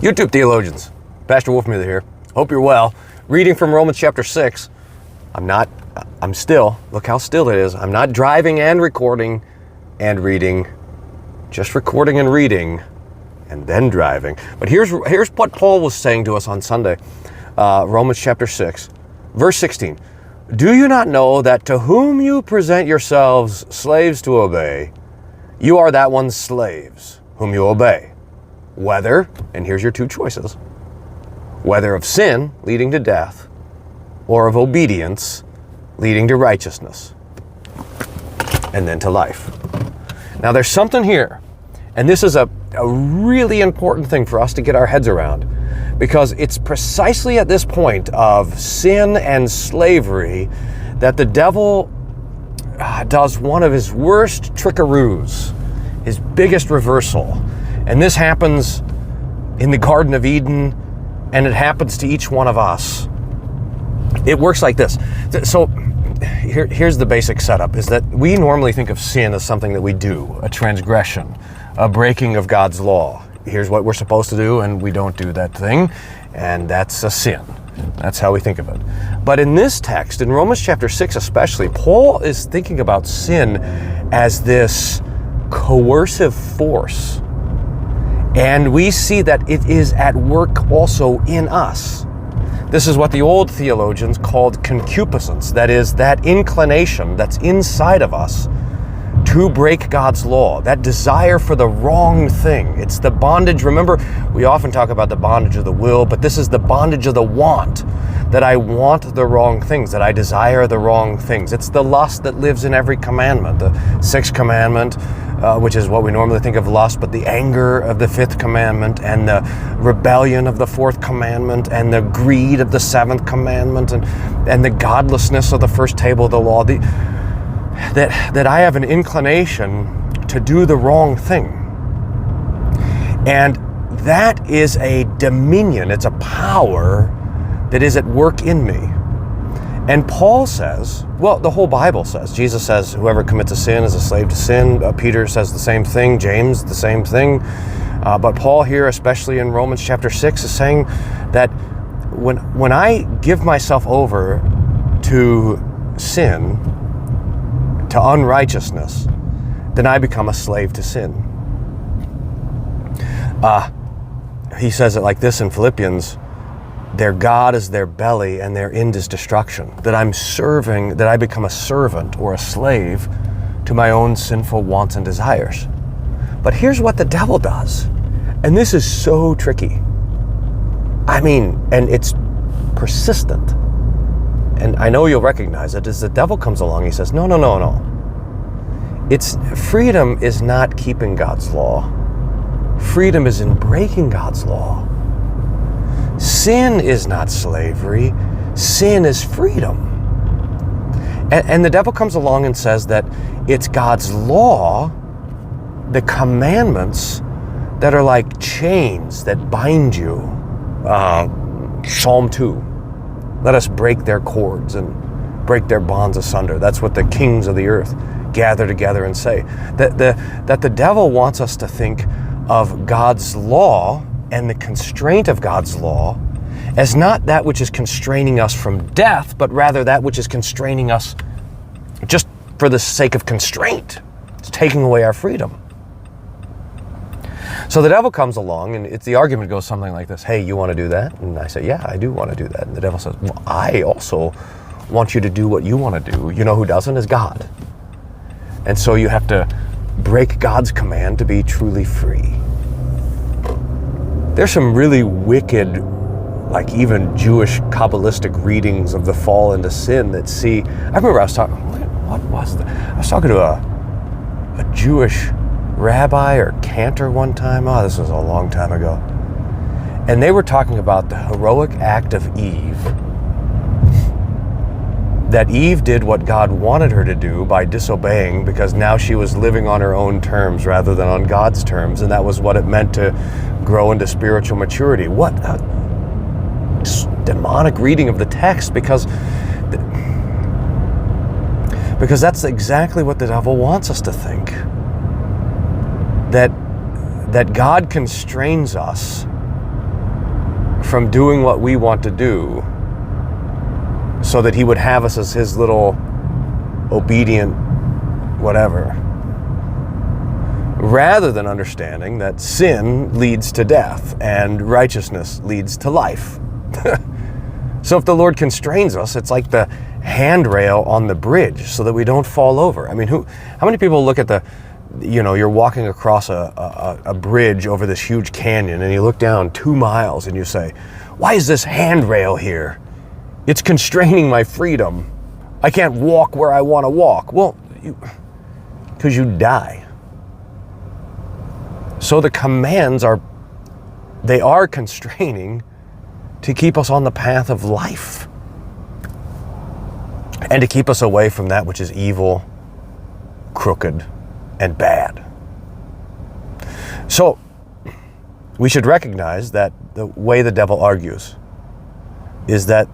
YouTube theologians, Pastor Wolfmueller here. Hope you're well. Reading from Romans chapter 6. I'm still, look how still it is. I'm not driving and recording and reading, just recording and reading and then driving. But here's what Paul was saying to us on Sunday. Romans chapter 6, verse 16. Do you not know that to whom you present yourselves slaves to obey, you are that one's slaves whom you obey? Whether, and here's your two choices, whether of sin leading to death or of obedience leading to righteousness and then to life. Now there's something here, and this is a really important thing for us to get our heads around, because it's precisely at this point of sin and slavery that the devil does one of his worst trickaroos, his biggest reversal. And this happens in the Garden of Eden, and it happens to each one of us. It works like this. So here's the basic setup, is that we normally think of sin as something that we do, a transgression, a breaking of God's law. Here's what we're supposed to do, and we don't do that thing, and that's a sin. That's how we think of it. But in this text, in Romans chapter 6 especially, Paul is thinking about sin as this coercive force. And we see that it is at work also in us. This is what the old theologians called concupiscence. That is, that inclination that's inside of us to break God's law, that desire for the wrong thing. It's the bondage. Remember, we often talk about the bondage of the will, but this is the bondage of the want, that I want the wrong things, that I desire the wrong things. It's the lust that lives in every commandment. The sixth commandment, which is what we normally think of lust, but the anger of the fifth commandment, and the rebellion of the fourth commandment, and the greed of the seventh commandment, and the godlessness of the first table of the law. That I have an inclination to do the wrong thing. And that is a dominion, it's a power that is at work in me. And Paul says, well, the whole Bible says, Jesus says, whoever commits a sin is a slave to sin. Peter says the same thing, James the same thing. But Paul here, especially in Romans chapter 6, is saying that when I give myself over to sin, to unrighteousness, then I become a slave to sin. He says it like this in Philippians: their God is their belly and their end is destruction. That I become a servant or a slave to my own sinful wants and desires. But here's what the devil does, and this is so tricky. And it's persistent. And I know you'll recognize it, as the devil comes along, he says, no. Freedom is not keeping God's law. Freedom is in breaking God's law. Sin is not slavery. Sin is freedom. And the devil comes along and says that it's God's law, the commandments, that are like chains that bind you. Psalm 2. Let us break their cords and break their bonds asunder. That's what the kings of the earth gather together and say. That the devil wants us to think of God's law and the constraint of God's law as not that which is constraining us from death, but rather that which is constraining us just for the sake of constraint. It's taking away our freedom. So the devil comes along, and the argument goes something like this: hey, you want to do that? And I say, yeah, I do want to do that. And the devil says, well, I also want you to do what you want to do. You know who doesn't? Is God. And so you have to break God's command to be truly free. There's some really wicked, like even Jewish Kabbalistic readings of the fall into sin that see. I remember I was talking, what was that? I was talking to a Jewish rabbi or cantor one time. This was a long time ago. And they were talking about the heroic act of Eve. That Eve did what God wanted her to do by disobeying, because now she was living on her own terms rather than on God's terms. And that was what it meant to grow into spiritual maturity. What a demonic reading of the text, because that's exactly what the devil wants us to think. That God constrains us from doing what we want to do so that he would have us as his little obedient whatever, rather than understanding that sin leads to death and righteousness leads to life. So if the Lord constrains us, it's like the handrail on the bridge so that we don't fall over. I mean, how many people look at you're walking across a bridge over this huge canyon and you look down 2 miles and you say, why is this handrail here? It's constraining my freedom. I can't walk where I want to walk. Well, because you die. So the commands are constraining to keep us on the path of life and to keep us away from that which is evil, crooked, and bad. So we should recognize that the way the devil argues is that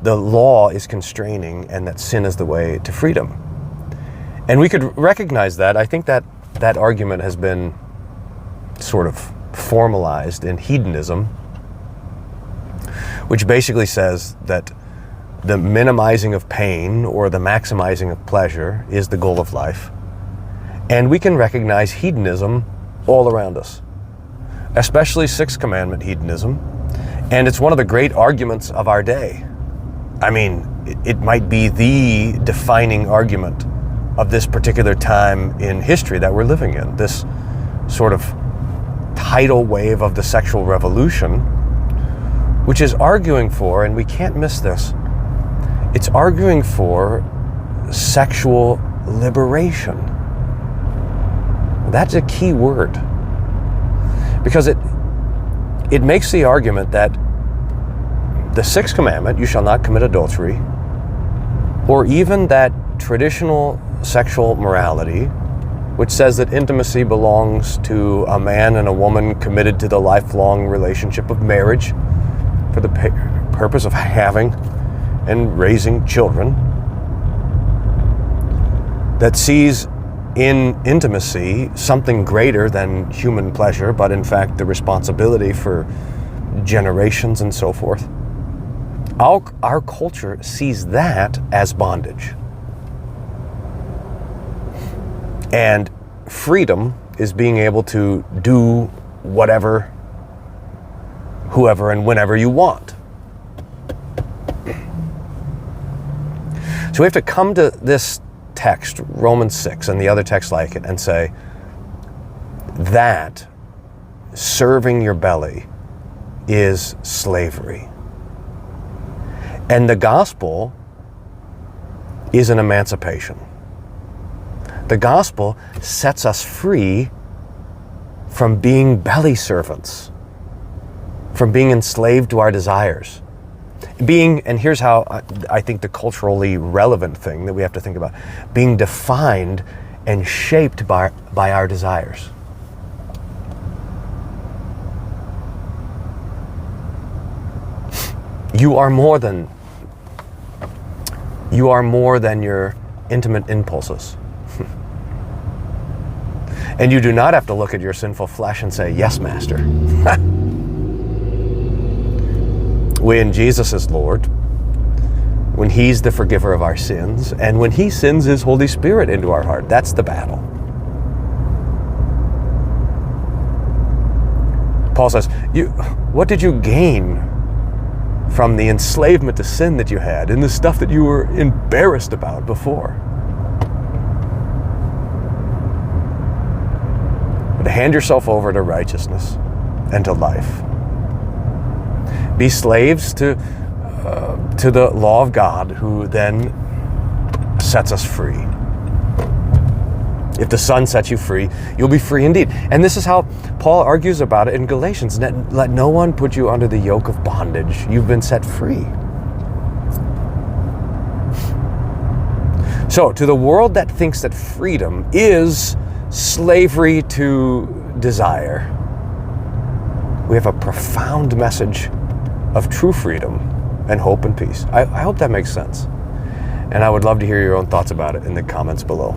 the law is constraining and that sin is the way to freedom. And we could recognize that. I think that argument has been sort of formalized in hedonism, which basically says that the minimizing of pain or the maximizing of pleasure is the goal of life. And we can recognize hedonism all around us, especially Sixth Commandment hedonism. And it's one of the great arguments of our day. I mean, it might be the defining argument of this particular time in history that we're living in, this sort of tidal wave of the sexual revolution, which is arguing for, and we can't miss this, it's arguing for sexual liberation. That's a key word, because it makes the argument that the Sixth Commandment, you shall not commit adultery, or even that traditional sexual morality, which says that intimacy belongs to a man and a woman committed to the lifelong relationship of marriage for the purpose of having and raising children, that sees in intimacy something greater than human pleasure, but in fact the responsibility for generations and so forth. Our culture sees that as bondage. And freedom is being able to do whatever, whoever, and whenever you want. So we have to come to this text, Romans 6, and the other texts like it, and say that serving your belly is slavery. And the gospel is an emancipation. The gospel sets us free from being belly servants, from being enslaved to our desires. And here's how I think the culturally relevant thing that we have to think about, being defined and shaped by our desires. You are more than your intimate impulses. And you do not have to look at your sinful flesh and say, yes, Master. When Jesus is Lord, when He's the forgiver of our sins, and when He sends His Holy Spirit into our heart, that's the battle. Paul says, what did you gain from the enslavement to sin that you had and the stuff that you were embarrassed about before? But hand yourself over to righteousness and to life. Be slaves to the law of God, who then sets us free. If the Son sets you free, you'll be free indeed. And this is how Paul argues about it in Galatians. Let no one put you under the yoke of bondage. You've been set free. So, to the world that thinks that freedom is slavery to desire, we have a profound message of true freedom and hope and peace. I hope that makes sense. And I would love to hear your own thoughts about it in the comments below.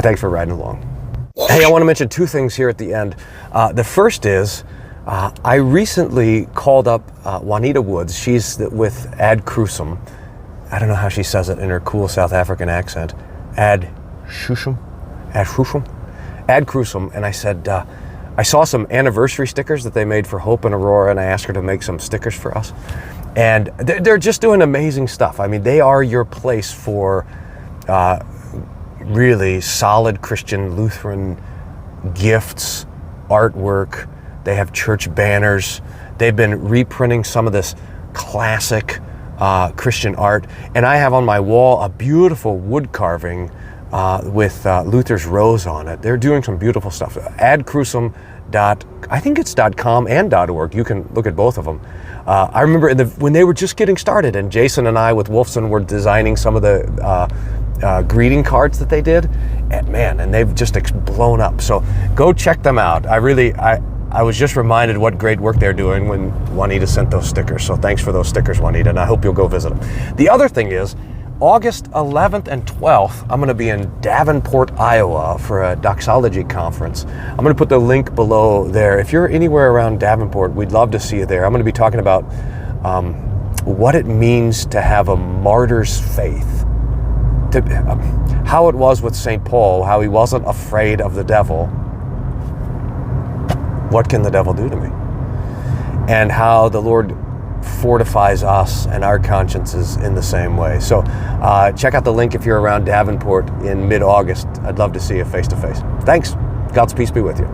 Thanks for riding along. Hey, I want to mention two things here at the end. The first is, I recently called up Juanita Woods. She's with Ad Crucem. I don't know how she says it in her cool South African accent. Ad Crucem? And I said, I saw some anniversary stickers that they made for Hope and Aurora, and I asked her to make some stickers for us. And they're just doing amazing stuff. I mean, they are your place for really solid Christian Lutheran gifts, artwork. They have church banners. They've been reprinting some of this classic Christian art. And I have on my wall a beautiful wood carving with Luther's rose on it. They're doing some beautiful stuff. Adcrucem. I think it's .com and .org. You can look at both of them. I remember when they were just getting started, and Jason and I with Wolfson were designing some of the greeting cards that they did, and they've just blown up. So go check them out. I was just reminded what great work they're doing when Juanita sent those stickers. So thanks for those stickers, Juanita, and I hope you'll go visit them. The other thing is, August 11th and 12th, I'm going to be in Davenport, Iowa for a Doxology conference. I'm going to put the link below there. If you're anywhere around Davenport, we'd love to see you there. I'm going to be talking about what it means to have a martyr's faith, how it was with St. Paul, how he wasn't afraid of the devil. What can the devil do to me? And how the Lord fortifies us and our consciences in the same way. So check out the link if you're around Davenport in mid-August. I'd love to see you face to face. Thanks. God's peace be with you.